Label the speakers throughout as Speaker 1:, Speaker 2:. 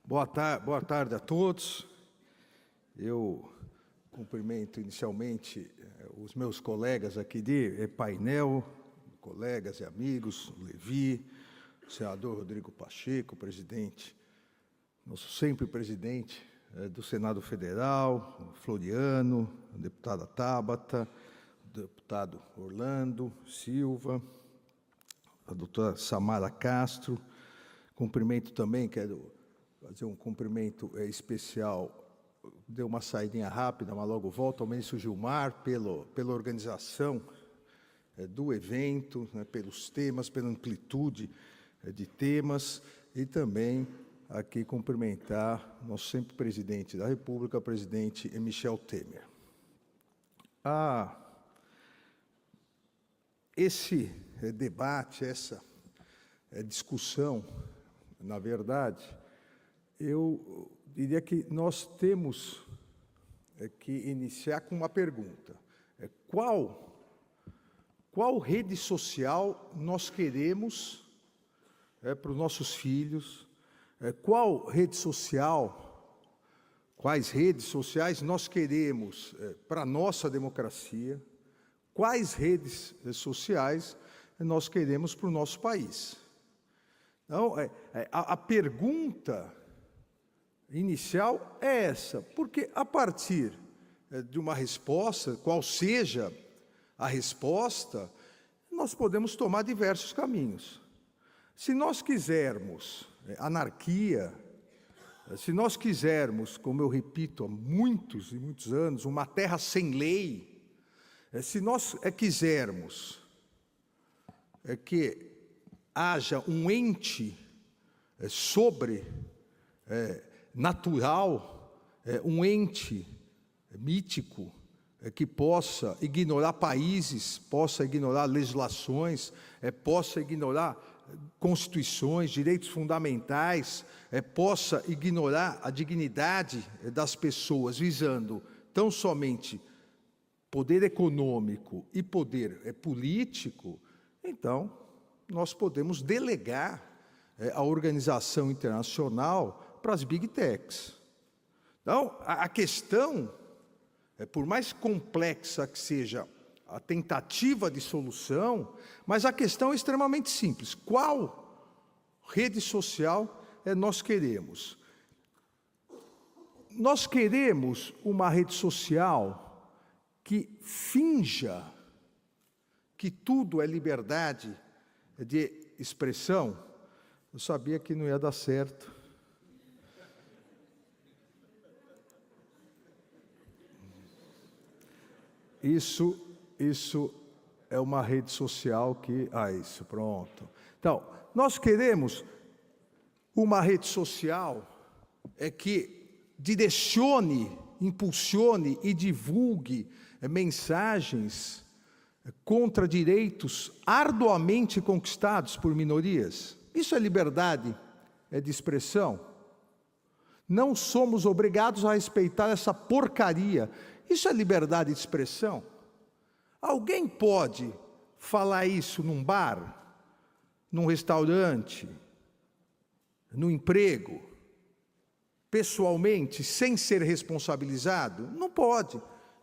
Speaker 1: Boa tarde a todos. Eu cumprimento inicialmente os meus colegas aqui de painel, colegas e amigos, o Levi, o senador Rodrigo Pacheco, presidente, nosso sempre presidente do Senado Federal, o Floriano, a deputada Tabata, o deputado Orlando Silva, a doutora Samara Castro. Cumprimento também, quero fazer um cumprimento especial, deu uma saidinha rápida, mas logo volto, ao ministro Gilmar, pela organização do evento, né, pelos temas, pela amplitude de temas, e também aqui cumprimentar nosso sempre presidente da República, presidente Michel Temer. Esse debate, essa discussão, na verdade, eu diria que nós temos que iniciar com uma pergunta. Qual rede social nós queremos para os nossos filhos? Quais redes sociais nós queremos para a nossa democracia? Quais redes sociais nós queremos para o nosso país? Então, a pergunta inicial é essa, porque a partir de uma resposta, qual seja a resposta, nós podemos tomar diversos caminhos. Se nós quisermos anarquia, se nós quisermos, como eu repito há muitos e muitos anos, uma terra sem lei, se nós quisermos que haja um ente natural, um ente mítico, que possa ignorar países, possa ignorar legislações, possa ignorar constituições, direitos fundamentais, possa ignorar a dignidade das pessoas, visando tão somente poder econômico e poder político, então nós podemos delegar a organização internacional para as Big Techs. Então, a questão, por mais complexa que seja a tentativa de solução, mas a questão é extremamente simples. Qual rede social nós queremos? Nós queremos uma rede social que finja que tudo é liberdade de expressão. Eu sabia que não ia dar certo. Isso é uma rede social que... isso, pronto. Então, nós queremos uma rede social que direcione, impulsione e divulgue mensagens contra direitos arduamente conquistados por minorias. Isso é liberdade de expressão? Não somos obrigados a respeitar essa porcaria. Isso é liberdade de expressão? Alguém pode falar isso num bar, num restaurante, no emprego, pessoalmente, sem ser responsabilizado? Não pode.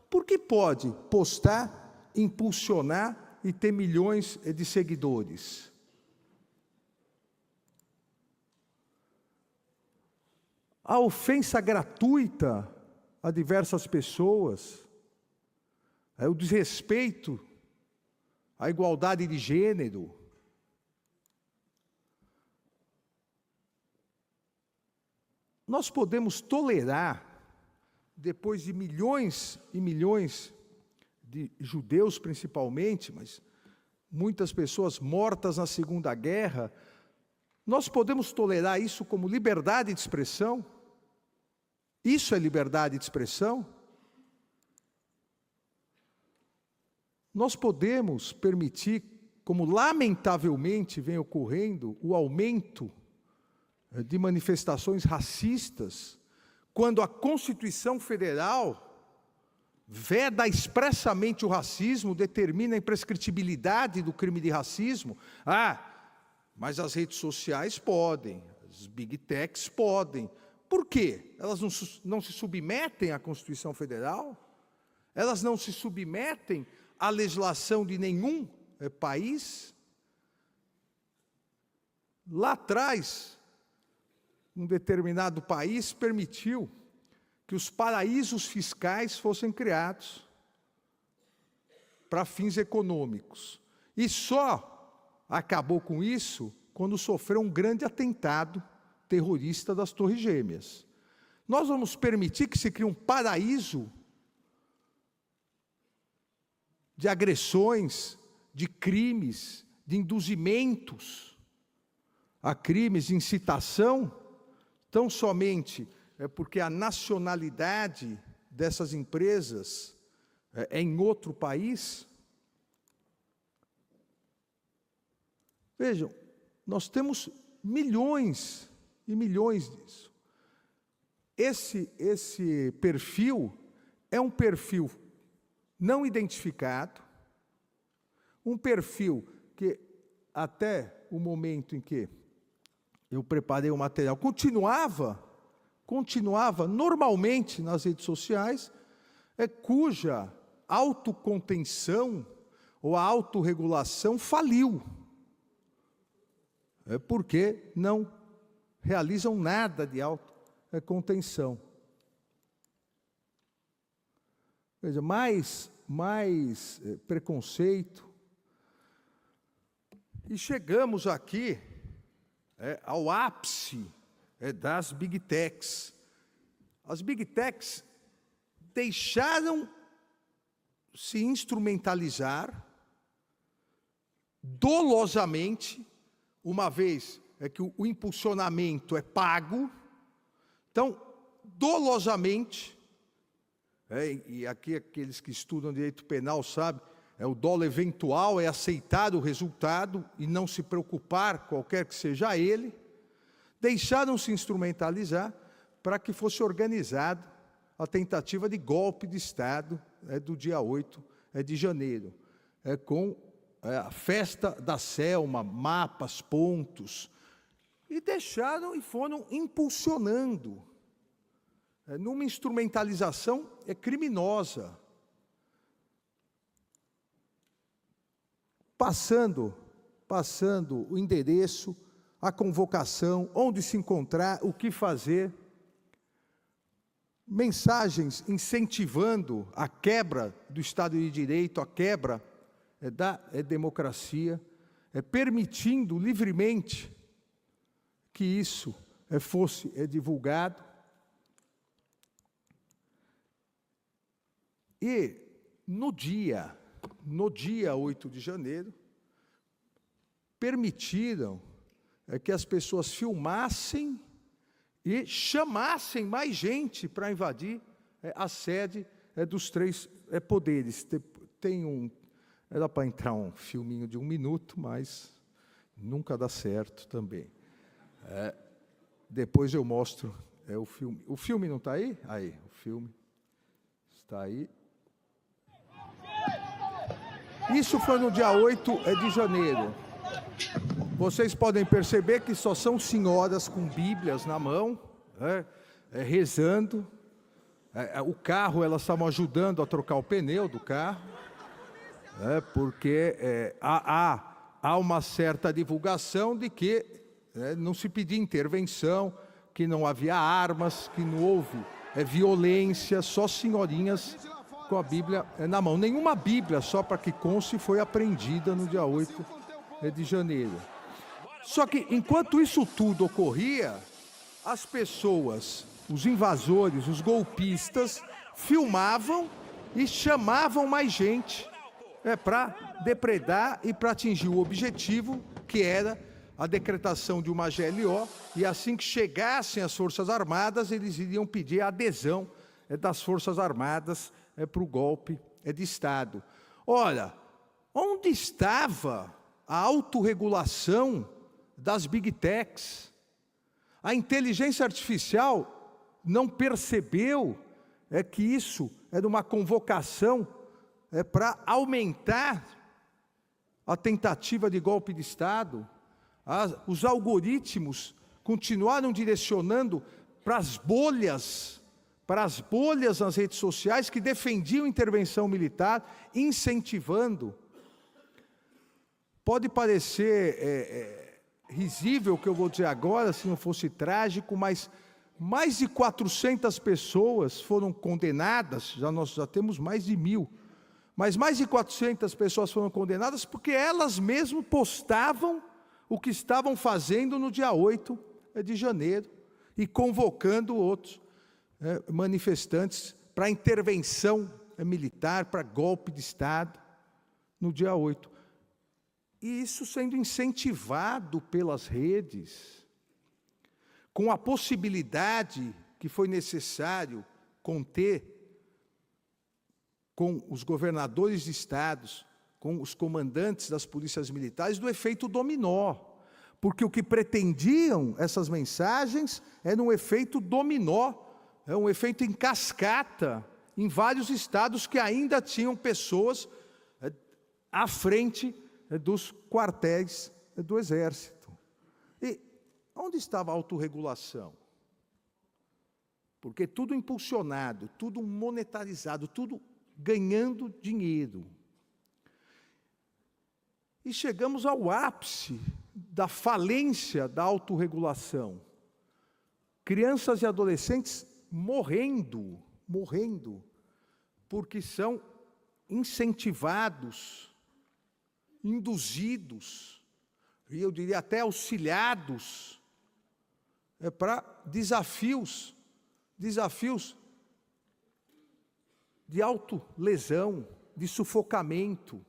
Speaker 1: Porque pode postar, impulsionar e ter milhões de seguidores. A ofensa gratuita a diversas pessoas, o desrespeito à igualdade de gênero, nós podemos tolerar, depois de milhões e milhões de judeus principalmente, mas muitas pessoas mortas na Segunda Guerra, nós podemos tolerar isso como liberdade de expressão? Isso é liberdade de expressão? Nós podemos permitir, como lamentavelmente vem ocorrendo, o aumento de manifestações racistas, quando a Constituição Federal veda expressamente o racismo, determina a imprescritibilidade do crime de racismo? Mas as redes sociais podem, as Big Techs podem, por quê? Elas não se submetem à Constituição Federal? Elas não se submetem à legislação de nenhum país? Lá atrás, um determinado país permitiu que os paraísos fiscais fossem criados para fins econômicos. E só acabou com isso quando sofreu um grande atentado terrorista das Torres Gêmeas. Nós vamos permitir que se crie um paraíso de agressões, de crimes, de induzimentos a crimes de incitação, tão somente porque a nacionalidade dessas empresas é em outro país? Vejam, nós temos milhões e milhões disso. Esse perfil é um perfil não identificado, um perfil que até o momento em que eu preparei o material, continuava normalmente nas redes sociais, cuja autocontenção ou a autorregulação faliu, porque não realizam nada de autocontenção. Veja, mais preconceito. E chegamos aqui ao ápice das Big Techs. As Big Techs deixaram se instrumentalizar dolosamente, uma vez que o impulsionamento é pago, então, dolosamente, e aqui aqueles que estudam direito penal sabem, o dolo eventual é aceitar o resultado e não se preocupar, qualquer que seja ele, deixaram se instrumentalizar para que fosse organizada a tentativa de golpe de Estado do dia 8 de janeiro, com a festa da Selma, mapas, pontos, e deixaram e foram impulsionando numa instrumentalização criminosa, passando o endereço, a convocação, onde se encontrar, o que fazer, mensagens incentivando a quebra do Estado de Direito, a quebra da democracia, permitindo livremente que isso fosse divulgado. E no dia 8 de janeiro, permitiram que as pessoas filmassem e chamassem mais gente para invadir a sede dos três poderes. Era para entrar um filminho de 1 minuto, mas nunca dá certo também. Depois eu mostro o filme. O filme não está aí? Aí, o filme está aí. Isso foi no dia 8 de janeiro. Vocês podem perceber que só são senhoras com bíblias na mão, rezando. O carro, elas estavam ajudando a trocar o pneu do carro, porque há uma certa divulgação de que não se pedia intervenção, que não havia armas, que não houve violência, só senhorinhas com a Bíblia na mão. Nenhuma Bíblia, só para que conste, foi apreendida no dia 8 de janeiro. Só que, enquanto isso tudo ocorria, as pessoas, os invasores, os golpistas, filmavam e chamavam mais gente para depredar e para atingir o objetivo, que era a decretação de uma GLO, e assim que chegassem as Forças Armadas, eles iriam pedir a adesão das Forças Armadas para o golpe de Estado. Ora, onde estava a autorregulação das Big Techs? A inteligência artificial não percebeu que isso era uma convocação para aumentar a tentativa de golpe de Estado? Os algoritmos continuaram direcionando para as bolhas nas redes sociais que defendiam intervenção militar, incentivando. Pode parecer risível o que eu vou dizer agora, se não fosse trágico, mas mais de 400 pessoas foram condenadas, nós já temos mais de 1.000, mas mais de 400 pessoas foram condenadas porque elas mesmas postavam o que estavam fazendo no dia 8 de janeiro e convocando outros manifestantes para intervenção militar, para golpe de Estado no dia 8. E isso sendo incentivado pelas redes, com a possibilidade que foi necessário conter com os governadores de estados, com os comandantes das polícias militares, do efeito dominó. Porque o que pretendiam essas mensagens era um efeito dominó, um efeito em cascata, em vários estados que ainda tinham pessoas à frente dos quartéis do Exército. E onde estava a autorregulação? Porque tudo impulsionado, tudo monetarizado, tudo ganhando dinheiro. E chegamos ao ápice da falência da autorregulação. Crianças e adolescentes morrendo, porque são incentivados, induzidos, e eu diria até auxiliados, para desafios de autolesão, de sufocamento,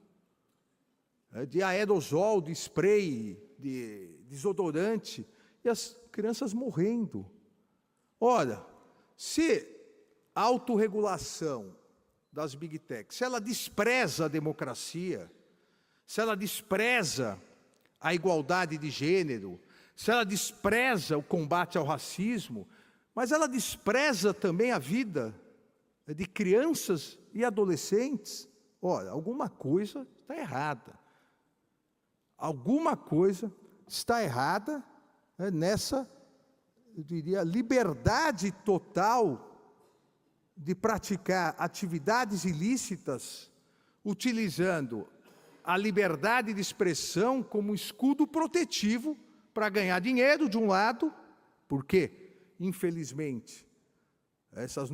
Speaker 1: de aerosol, de spray, de desodorante, e as crianças morrendo. Ora, se a autorregulação das Big Techs, se ela despreza a democracia, se ela despreza a igualdade de gênero, se ela despreza o combate ao racismo, mas ela despreza também a vida de crianças e adolescentes, olha, alguma coisa está errada. Alguma coisa está errada nessa, eu diria, liberdade total de praticar atividades ilícitas, utilizando a liberdade de expressão como escudo protetivo para ganhar dinheiro, de um lado, porque, infelizmente, essas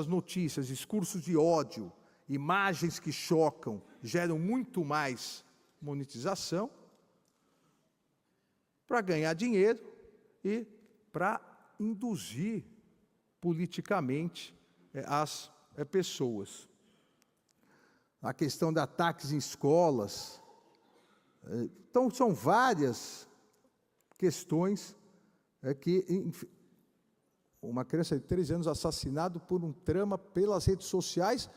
Speaker 1: notícias, discursos de ódio, imagens que chocam, geram muito mais monetização, para ganhar dinheiro e para induzir politicamente as pessoas. A questão de ataques em escolas. Então, são várias questões que... Uma criança de 13 anos assassinada por um trama pelas redes sociais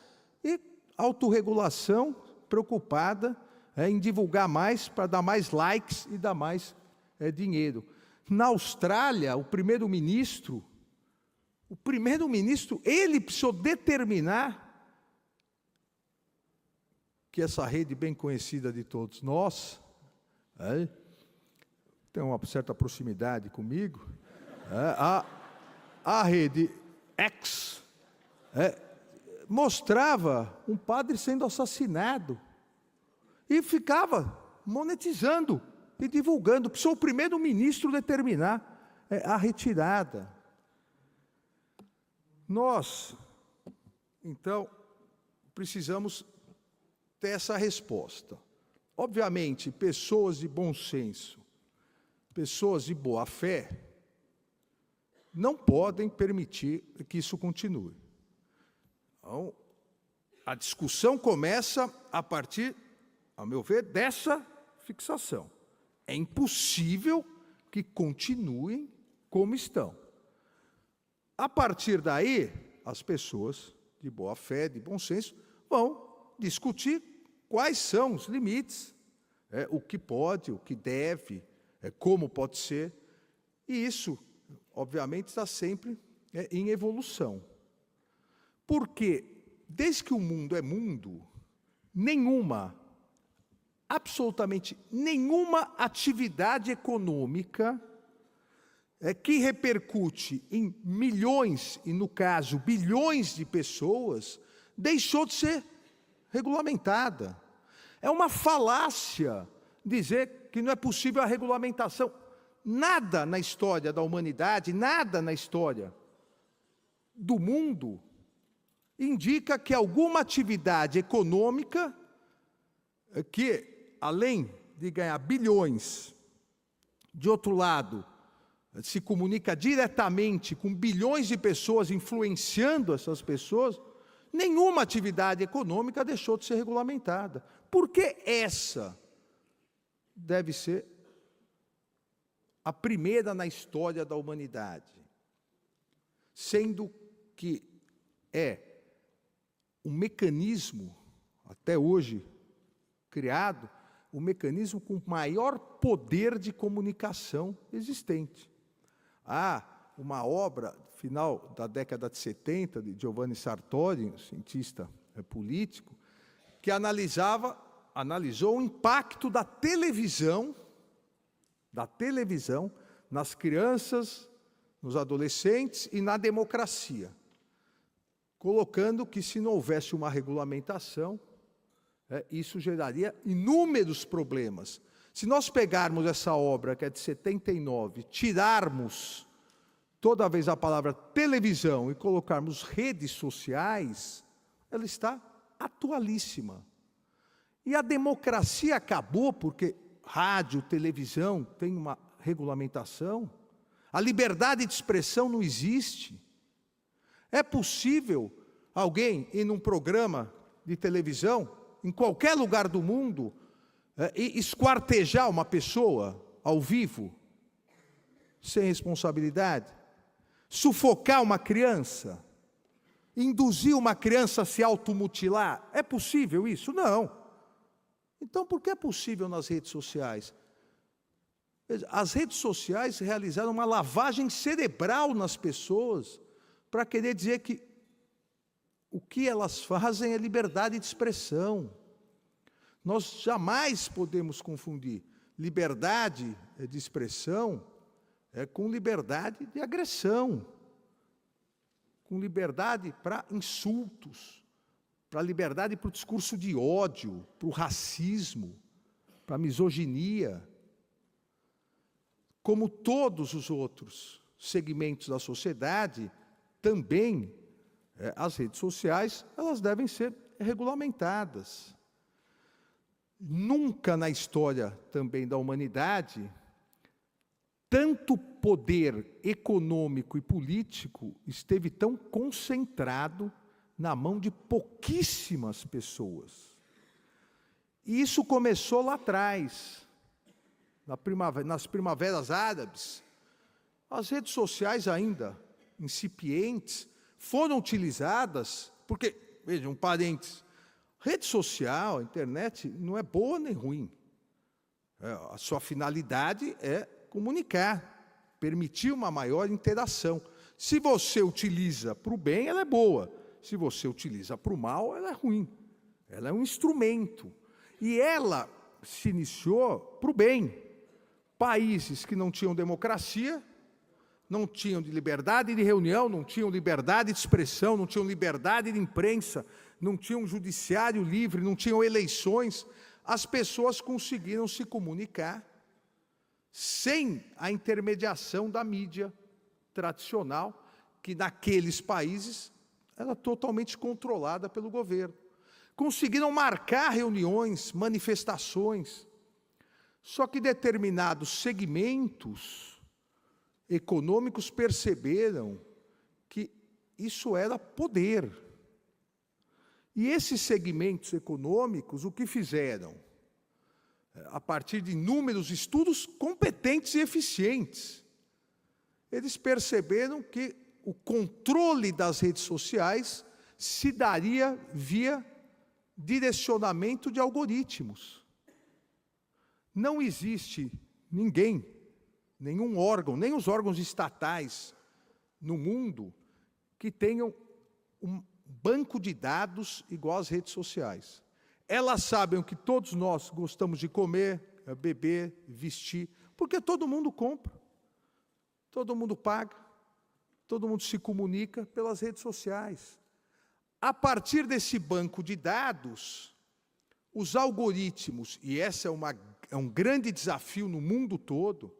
Speaker 1: e autorregulação preocupada em divulgar mais, para dar mais likes e dar mais dinheiro. Na Austrália, o primeiro-ministro, ele precisou determinar que essa rede bem conhecida de todos nós, tem uma certa proximidade comigo, a rede X, mostrava um padre sendo assassinado e ficava monetizando e divulgando. Precisou o primeiro-ministro determinar a retirada. Nós, então, precisamos ter essa resposta. Obviamente, pessoas de bom senso, pessoas de boa fé, não podem permitir que isso continue. Então, a discussão começa a partir, ao meu ver, dessa fixação. É impossível que continuem como estão. A partir daí, as pessoas de boa fé, de bom senso, vão discutir quais são os limites, o que pode, o que deve, como pode ser, e isso, obviamente, está sempre em evolução. Porque, desde que o mundo é mundo, absolutamente nenhuma atividade econômica que repercute em milhões, e no caso bilhões de pessoas, deixou de ser regulamentada. É uma falácia dizer que não é possível a regulamentação. Nada na história da humanidade, nada na história do mundo indica que alguma atividade econômica que, além de ganhar bilhões, de outro lado, se comunica diretamente com bilhões de pessoas, influenciando essas pessoas, nenhuma atividade econômica deixou de ser regulamentada. Por que essa deve ser a primeira na história da humanidade? Sendo que é um mecanismo, até hoje criado, o mecanismo com maior poder de comunicação existente. Há uma obra, final da década de 70, de Giovanni Sartori, um cientista político, que analisou o impacto da televisão nas crianças, nos adolescentes e na democracia, colocando que, se não houvesse uma regulamentação, isso geraria inúmeros problemas. Se nós pegarmos essa obra, que é de 79, tirarmos toda vez a palavra televisão e colocarmos redes sociais, ela está atualíssima. E a democracia acabou porque rádio, televisão tem uma regulamentação. A liberdade de expressão não existe. É possível alguém ir num programa de televisão, em qualquer lugar do mundo, e esquartejar uma pessoa ao vivo, sem responsabilidade? Sufocar uma criança? Induzir uma criança a se automutilar? É possível isso? Não. Então, por que é possível nas redes sociais? As redes sociais realizaram uma lavagem cerebral nas pessoas para querer dizer que o que elas fazem é liberdade de expressão. Nós jamais podemos confundir liberdade de expressão com liberdade de agressão, com liberdade para insultos, para liberdade para o discurso de ódio, para o racismo, para a misoginia. Como todos os outros segmentos da sociedade, também as redes sociais, elas devem ser regulamentadas. Nunca na história também da humanidade, tanto poder econômico e político esteve tão concentrado na mão de pouquíssimas pessoas. E isso começou lá atrás, nas primaveras árabes. As redes sociais ainda incipientes foram utilizadas, porque, vejam, um parênteses, rede social, internet, não é boa nem ruim. A sua finalidade é comunicar, permitir uma maior interação. Se você utiliza para o bem, ela é boa. Se você utiliza para o mal, ela é ruim. Ela é um instrumento. E ela se iniciou para o bem. Países que não tinham democracia, não tinham de liberdade de reunião, não tinham liberdade de expressão, não tinham liberdade de imprensa, não tinham um judiciário livre, não tinham eleições, as pessoas conseguiram se comunicar sem a intermediação da mídia tradicional, que naqueles países era totalmente controlada pelo governo. Conseguiram marcar reuniões, manifestações, só que determinados segmentos econômicos perceberam que isso era poder. E esses segmentos econômicos, o que fizeram? A partir de inúmeros estudos competentes e eficientes, eles perceberam que o controle das redes sociais se daria via direcionamento de algoritmos. Não existe ninguém, nenhum órgão, nem os órgãos estatais no mundo, que tenham um banco de dados igual às redes sociais. Elas sabem o que todos nós gostamos de comer, beber, vestir, porque todo mundo compra. todo mundo paga, todo mundo se comunica pelas redes sociais. A partir desse banco de dados, os algoritmos, e esse é um grande desafio no mundo todo,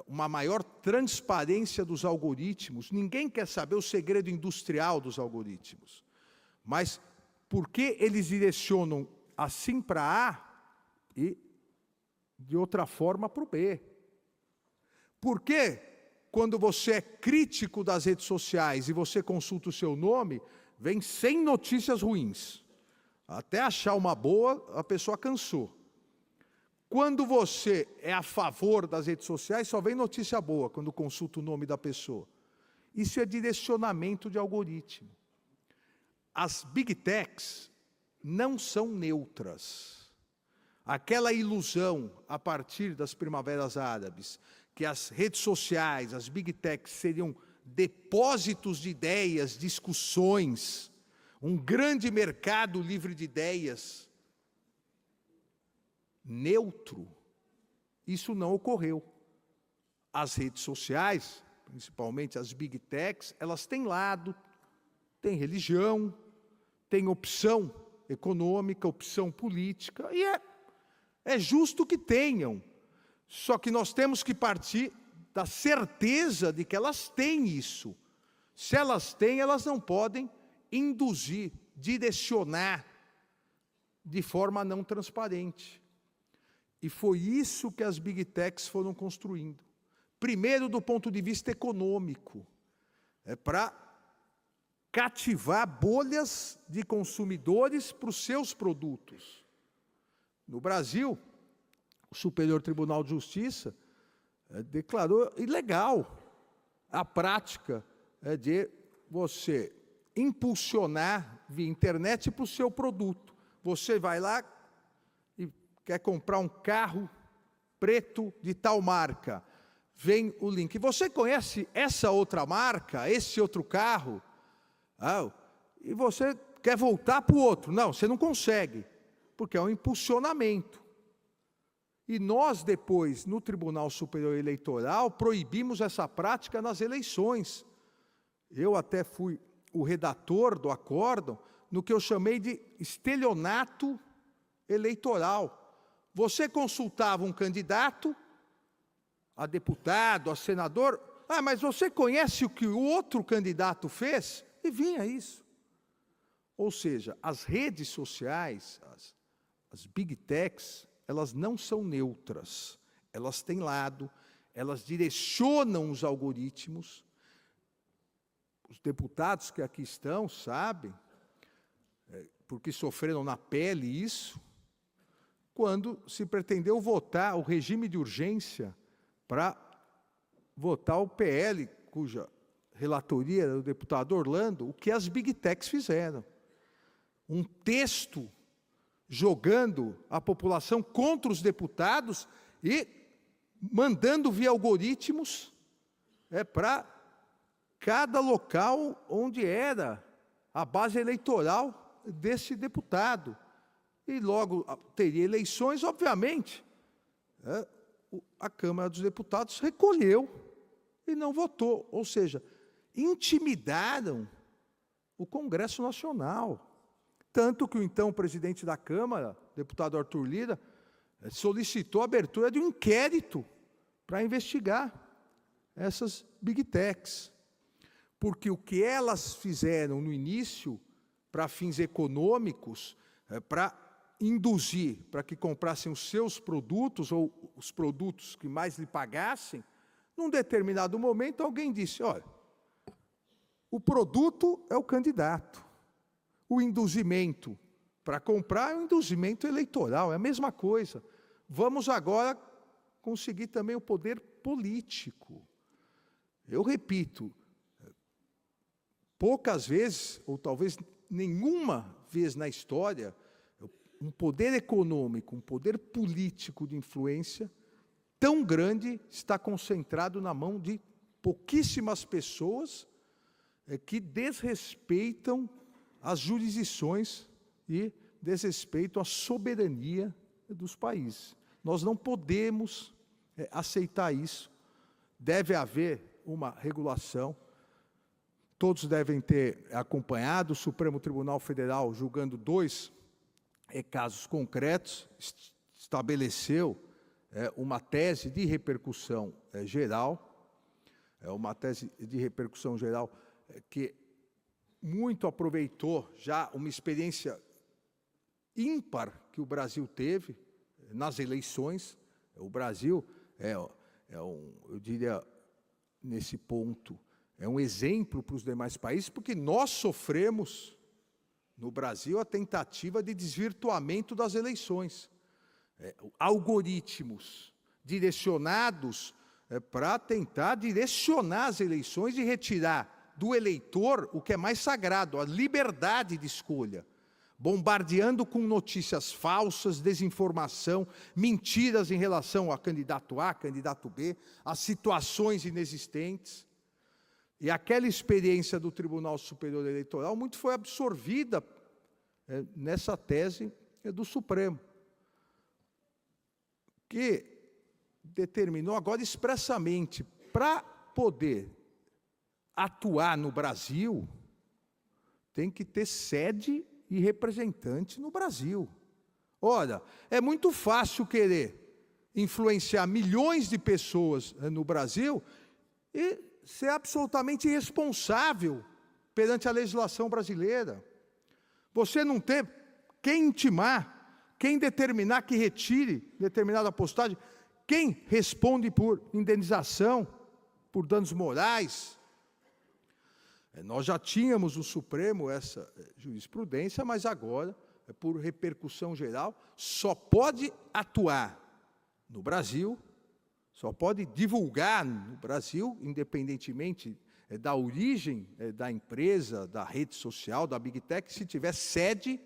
Speaker 1: uma maior transparência dos algoritmos. Ninguém quer saber o segredo industrial dos algoritmos. Mas por que eles direcionam assim para A e de outra forma para o B? Por que, quando você é crítico das redes sociais e você consulta o seu nome, vem 100 notícias ruins? Até achar uma boa, a pessoa cansou. Quando você é a favor das redes sociais, só vem notícia boa quando consulta o nome da pessoa. Isso é direcionamento de algoritmo. As Big Techs não são neutras. Aquela ilusão, a partir das primaveras árabes, que as redes sociais, as Big Techs, seriam depósitos de ideias, discussões, um grande mercado livre de ideias, neutro, isso não ocorreu. As redes sociais, principalmente as Big Techs, elas têm lado, têm religião, têm opção econômica, opção política, e é justo que tenham. Só que nós temos que partir da certeza de que elas têm isso. Se elas têm, elas não podem induzir, direcionar de forma não transparente. E foi isso que as Big Techs foram construindo. Primeiro, do ponto de vista econômico, para cativar bolhas de consumidores para os seus produtos. No Brasil, o Superior Tribunal de Justiça declarou ilegal a prática de você impulsionar via internet para o seu produto. Você vai lá e quer comprar um carro preto de tal marca. Vem o link. Você conhece essa outra marca, esse outro carro? E você quer voltar para o outro. Não, você não consegue, porque é um impulsionamento. E nós, depois, no Tribunal Superior Eleitoral, proibimos essa prática nas eleições. Eu até fui o redator do acórdão, no que eu chamei de estelionato eleitoral. Você consultava um candidato, a deputado, a senador, mas você conhece o que o outro candidato fez? E vinha isso. Ou seja, as redes sociais, as Big Techs, elas não são neutras, elas têm lado, elas direcionam os algoritmos. Os deputados que aqui estão sabem, porque sofreram na pele isso, quando se pretendeu votar o regime de urgência para votar o PL, cuja relatoria era do deputado Orlando, o que as Big Techs fizeram. Um texto jogando a população contra os deputados e mandando via algoritmos para cada local onde era a base eleitoral desse deputado. E logo teria eleições, obviamente. A Câmara dos Deputados recolheu e não votou. Ou seja, intimidaram o Congresso Nacional. Tanto que o então presidente da Câmara, deputado Arthur Lira, solicitou a abertura de um inquérito para investigar essas Big Techs. Porque o que elas fizeram no início, para fins econômicos, para induzir, para que comprassem os seus produtos, ou os produtos que mais lhe pagassem, num determinado momento alguém disse, olha, o produto é o candidato. O induzimento para comprar é um induzimento eleitoral, é a mesma coisa. Vamos agora conseguir também o poder político. Eu repito, poucas vezes, ou talvez nenhuma vez na história, um poder econômico, um poder político de influência tão grande está concentrado na mão de pouquíssimas pessoas que desrespeitam as jurisdições e desrespeitam a soberania dos países. Nós não podemos aceitar isso, deve haver uma regulação. Todos devem ter acompanhado o Supremo Tribunal Federal, julgando 2 casos concretos, estabeleceu uma tese de repercussão geral, uma tese de repercussão geral que muito aproveitou já uma experiência ímpar que o Brasil teve nas eleições. O Brasil eu diria, nesse ponto, é um exemplo para os demais países, porque nós sofremos, no Brasil, a tentativa de desvirtuamento das eleições. Algoritmos direcionados para tentar direcionar as eleições e retirar do eleitor o que é mais sagrado, a liberdade de escolha, bombardeando com notícias falsas, desinformação, mentiras em relação a candidato A, candidato B, a situações inexistentes. E aquela experiência do Tribunal Superior Eleitoral muito foi absorvida nessa tese do Supremo, que determinou agora expressamente, para poder atuar no Brasil, tem que ter sede e representante no Brasil. Ora, é muito fácil querer influenciar milhões de pessoas no Brasil e ser absolutamente irresponsável perante a legislação brasileira. Você não tem quem intimar, quem determinar que retire determinada postagem, quem responde por indenização, por danos morais. Nós já tínhamos no Supremo essa jurisprudência, mas agora, por repercussão geral, só pode atuar no Brasil, só pode divulgar no Brasil, independentemente da origem da empresa, da rede social, da Big Tech, se tiver sede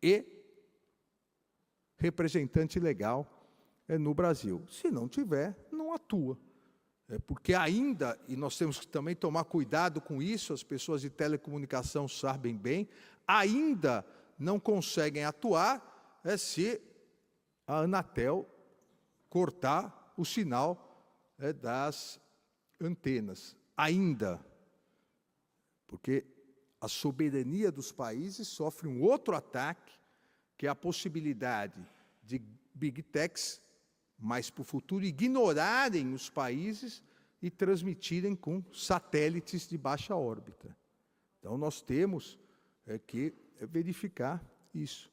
Speaker 1: e representante legal no Brasil. Se não tiver, não atua. Porque ainda, e nós temos que também tomar cuidado com isso, as pessoas de telecomunicação sabem bem, ainda não conseguem atuar se a Anatel cortar o sinal das antenas. Ainda. Porque a soberania dos países sofre um outro ataque, que é a possibilidade de Big Techs, mas para o futuro, ignorarem os países e transmitirem com satélites de baixa órbita. Então, nós temos que verificar isso.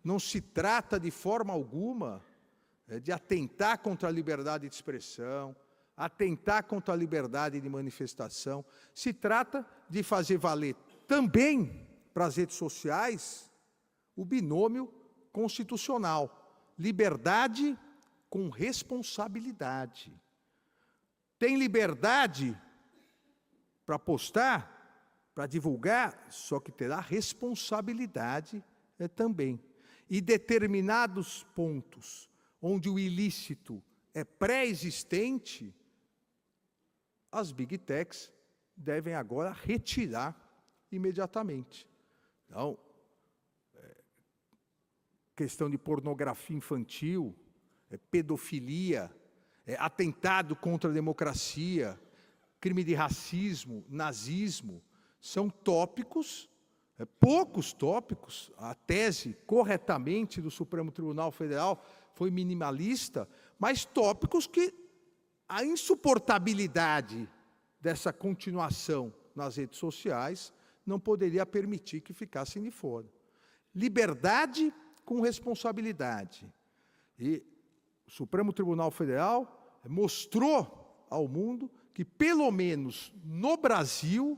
Speaker 1: Não se trata, de forma alguma, de atentar contra a liberdade de expressão, atentar contra a liberdade de manifestação. Se trata de fazer valer também para as redes sociais o binômio constitucional. Liberdade com responsabilidade. Tem liberdade para postar, para divulgar, só que terá responsabilidade também. E determinados pontos onde o ilícito é pré-existente, as Big Techs devem agora retirar imediatamente. Então, questão de pornografia infantil, pedofilia, atentado contra a democracia, crime de racismo, nazismo, são tópicos, poucos tópicos. A tese, corretamente, do Supremo Tribunal Federal foi minimalista, mas tópicos que a insuportabilidade dessa continuação nas redes sociais não poderia permitir que ficassem de fora. Liberdade com responsabilidade. E o Supremo Tribunal Federal mostrou ao mundo que, pelo menos no Brasil,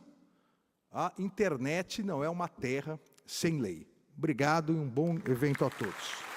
Speaker 1: a internet não é uma terra sem lei. Obrigado e um bom evento a todos.